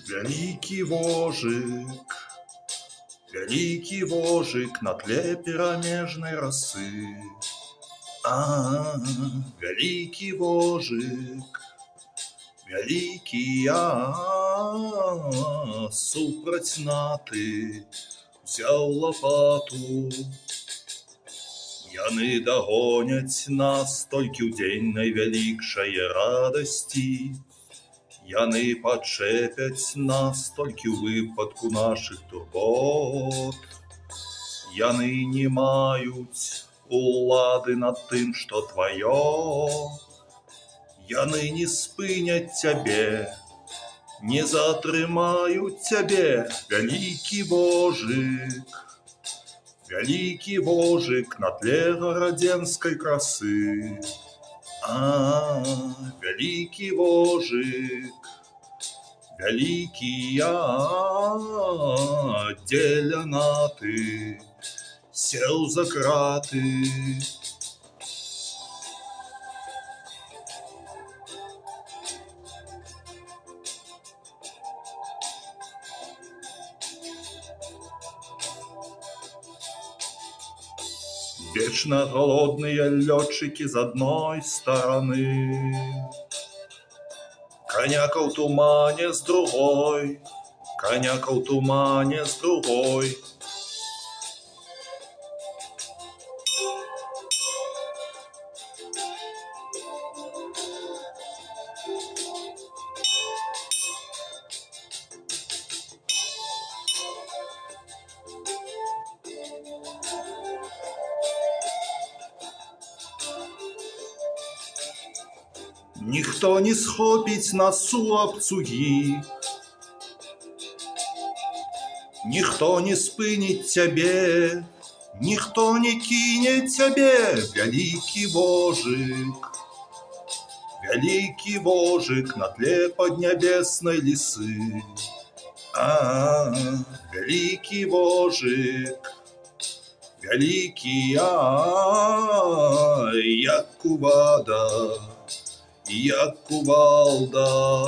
Великий вожик на тле пирамежной росы. Великий вожик, великий супроть наты взял лопату. Яны догонять нас толькі ў дзень найвялікшае радасці. Яны падчэпяць нас толькі ў выпадку нашых турбот. Яны не маюць улады над тым, што тваё. Яны не спыняць цябе, не затрымаюць цябе, вялікі вожык на тле гарадзенскай красы. Вялікі вожык, вялікі дзеля наты сеў за краты. Вечно голодные летчики с одной стороны, коняка в тумане с другой, коняка в тумане с другой. Ніхто не схопіць нас у лапцугі, ніхто не спыніць цябе, ніхто не кіне цябе, вялікі вожык на тле паднябеснай лісы. Вялікі вожык, вялікі як кувада, як кувалда.